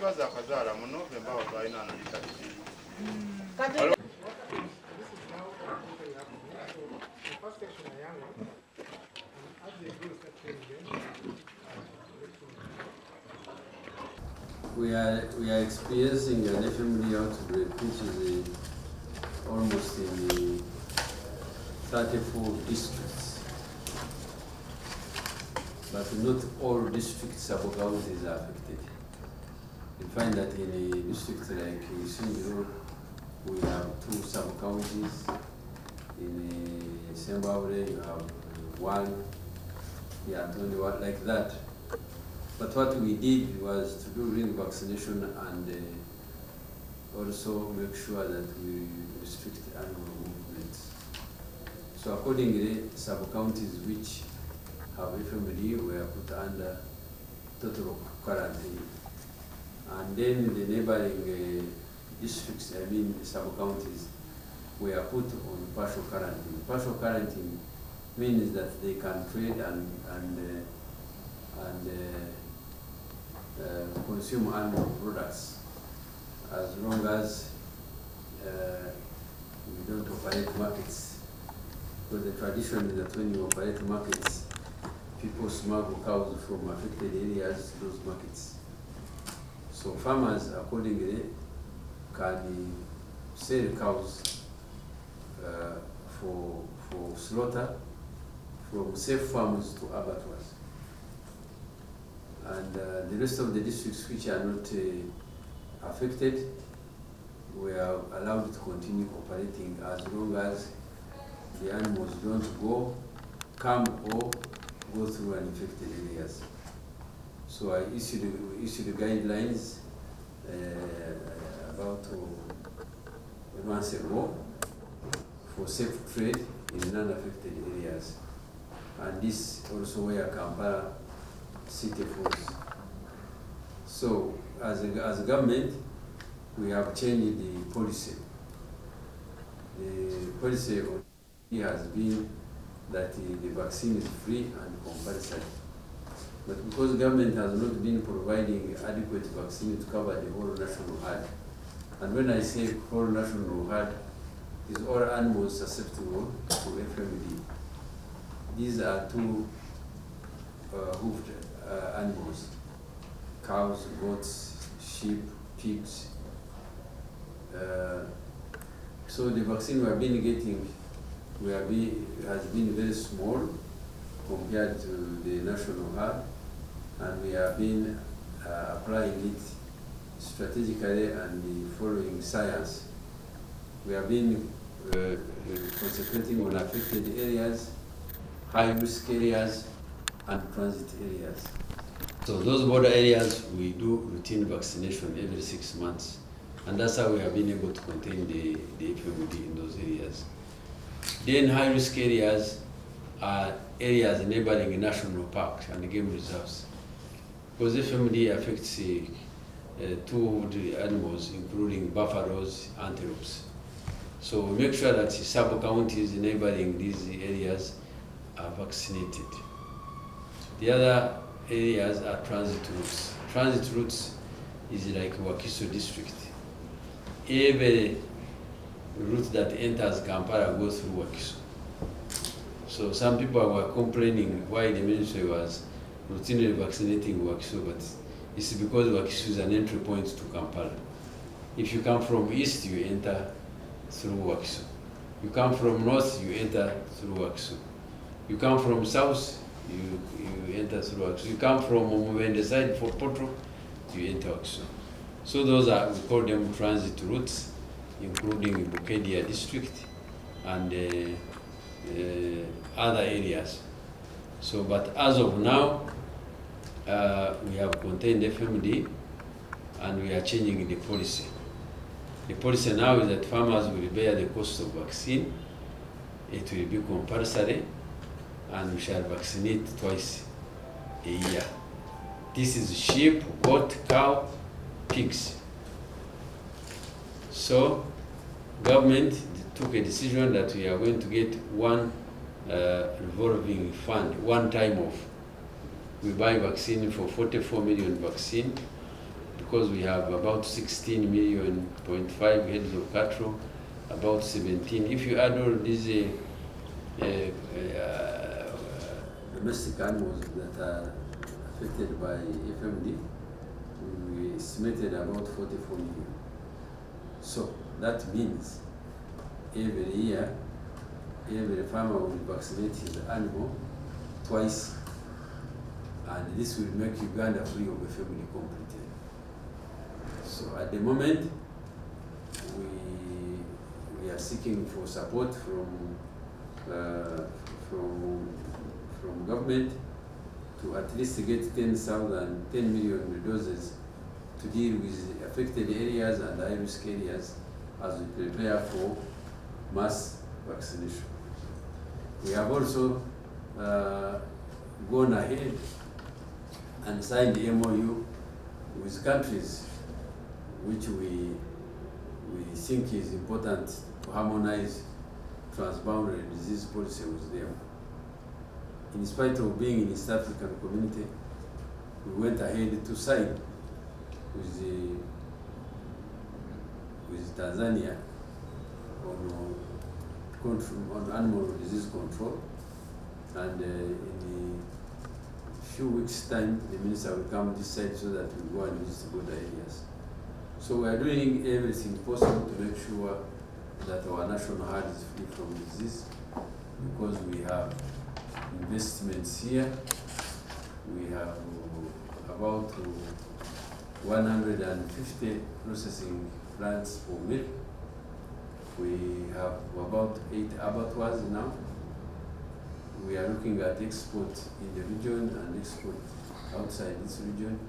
baza akazaala mu November wa twalina analitalizi. We are experiencing an FMD outbreak which is almost in the 34 districts, but not all district sub-counties are affected. You find that in a district like Sindiro, we have 2 sub-counties. In Zimbabwe, you have 1. Yeah, only one like that. But what we did was to do ring vaccination and also make sure that we restrict animal movements. So accordingly, sub-counties which have FMD were put under total quarantine. And then the neighboring districts, I mean sub-counties, were put on partial quarantine. Partial quarantine means that they can trade and consume animal products as long as we don't operate markets. Because the tradition is that when you operate markets, people smuggle cows from affected areas to those markets. So farmers accordingly can sell cows for slaughter from safe farms to abattoirs. And the rest of the districts which are not affected were allowed to continue operating as long as the animals don't come or go through uninfected areas. So I issued guidelines about 1 month ago for safe trade in non-affected areas. And this also where Kampala City falls. So as a government, we have changed the policy. The policy has been that the vaccine is free and compulsory. But because the government has not been providing adequate vaccine to cover the whole national herd, and when I say whole national herd, is all animals susceptible to FMD. These are 2 hoofed animals: cows, goats, sheep, pigs. So the vaccine we have been getting has been very small compared to the national herd, and we have been applying it strategically and following science. We have been concentrating on affected areas, high-risk areas, and transit areas. So those border areas, we do routine vaccination every 6 months, and that's how we have been able to contain the FMD in those areas. Then high-risk areas are areas neighboring national parks and game reserves, because FMD affects 2 of the animals, including buffaloes, antelopes. So we make sure that sub-counties neighboring these areas are vaccinated. The other areas are transit routes. Transit routes is like Wakiso district. Every route that enters Kampala goes through Wakiso. So some people were complaining why the ministry was routinely vaccinating Wakiso, but it's because Wakiso is an entry point to Kampala. If you come from east, you enter through Wakiso. You come from north, you enter through Wakiso. You come from south, you enter through Wakiso. You come from Mubende side for Potro, you enter Wakiso. So those are, we call them transit routes, including Bukedia district and other areas. So, but as of now, we have contained FMD and we are changing the policy. The policy now is that farmers will bear the cost of vaccine. It will be compulsory, and we shall vaccinate twice a year. This is sheep, goat, cow, pigs. So, government took a decision that we are going to get 1 revolving fund, one time off. We buy vaccine for 44 million vaccine, because we have about 16.5 million heads of cattle, about 17. If you add all these domestic animals that are affected by FMD, we estimated about 44 million. So that means every year, every farmer will vaccinate his animal twice, and this will make Uganda free of FMD completely. So at the moment, we are seeking for support from government to at least get 10 million doses to deal with affected areas and high-risk areas as we prepare for mass vaccination. We have also gone ahead and signed the MOU with countries which we think is important to harmonize transboundary disease policy with them. In spite of being in the East African community, we went ahead to sign with Tanzania on animal disease control, and in a few weeks' time, the minister will come this side so that we go and visit border areas. So we are doing everything possible to make sure that our national herd is free from disease, because we have investments here. We have about 150 processing plants for milk. We have about 8 abattoirs now. We are looking at export in the region and export outside this region.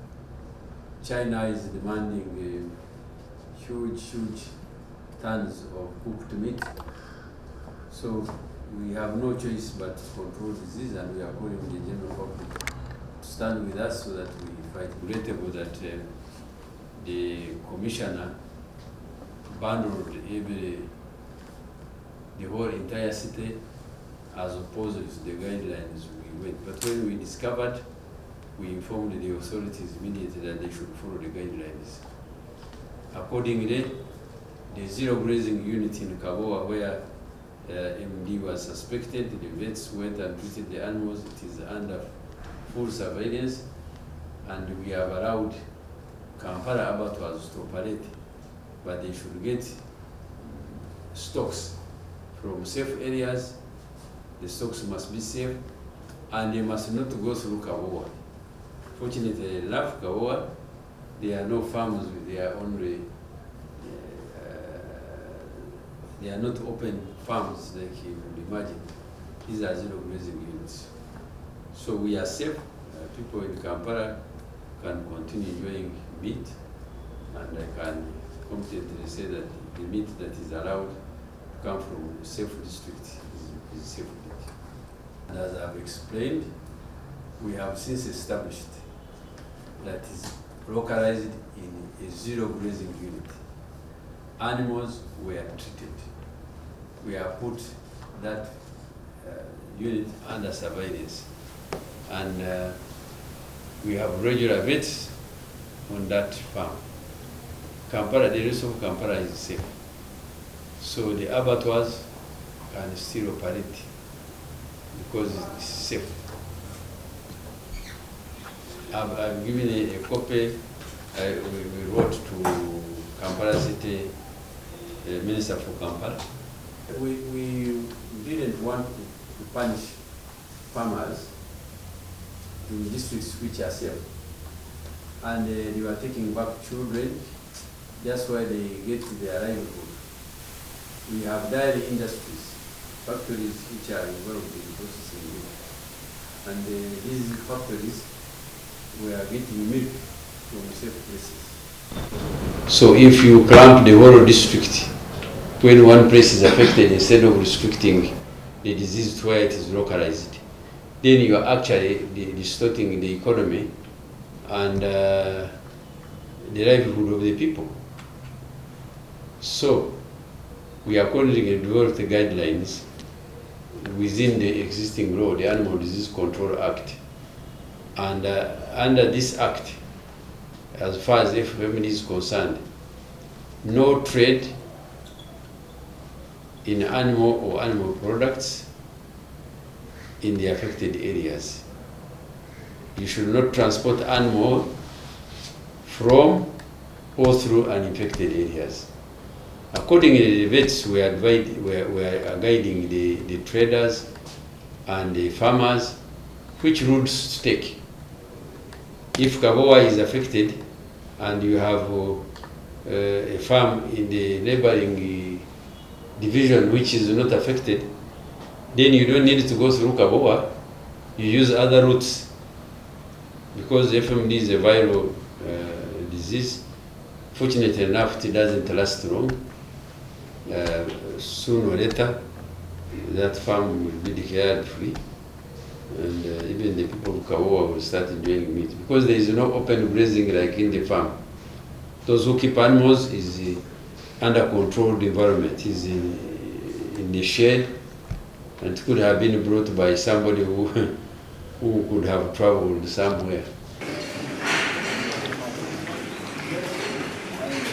China is demanding huge tons of cooked meat. So we have no choice but to control disease, and we are calling the general public to stand with us so that we fight. Regrettable that the commissioner bundled the whole entire city as opposed to the guidelines we went. But when we discovered, we informed the authorities immediately that they should follow the guidelines. Accordingly, the zero grazing unit in Kaboa, where MD was suspected, the vets went and treated the animals. It is under full surveillance, and we have allowed Kampala abattoirs to operate, but they should get stocks from safe areas. The stocks must be safe, and they must not go through Kaboa. Fortunately enough, Kaboa, there are no farms with their own, they are not open farms like you would imagine. These are zero grazing units. So we are safe. People in Kampala can continue enjoying meat, and I can confidently say that the meat that is allowed to come from a safe district is safe meat. And as I've explained, we have since established that is localized in a zero grazing unit. Animals were treated. We have put that unit under surveillance, and we have regular vets on that farm. Kampala, the rest of Kampala is safe. So the abattoirs can still operate because it's safe. I've given a copy. We wrote to Kampala City Minister for Kampala. We didn't want to punish farmers in districts which are safe, and they were taking back children. That's why they get to their livelihood. We have dairy industries, factories which are involved in processing milk, and these factories were getting milk from safe places. So if you clamp the whole district, when one place is affected, instead of restricting the disease to where it is localized, then you are actually distorting the economy and the livelihood of the people. So we are accordingly developed the guidelines within the existing law, the Animal Disease Control Act. And under this act, as far as FMD is concerned, no trade in animal or animal products in the affected areas. You should not transport animal from or through uninfected areas. Accordingly, the vets were guiding the traders and the farmers which routes to take. If Kabowa is affected and you have a farm in the neighboring division which is not affected, then you don't need to go through Kabowa. You use other routes, because FMD is a viral disease. Fortunately enough, it doesn't last long. Sooner or later, that farm will be declared free, and even the people of Kabowa will start enjoying meat, because there is no open grazing like in the farm. Those who keep animals is under controlled environment, is in the shade, and could have been brought by somebody who could have traveled somewhere.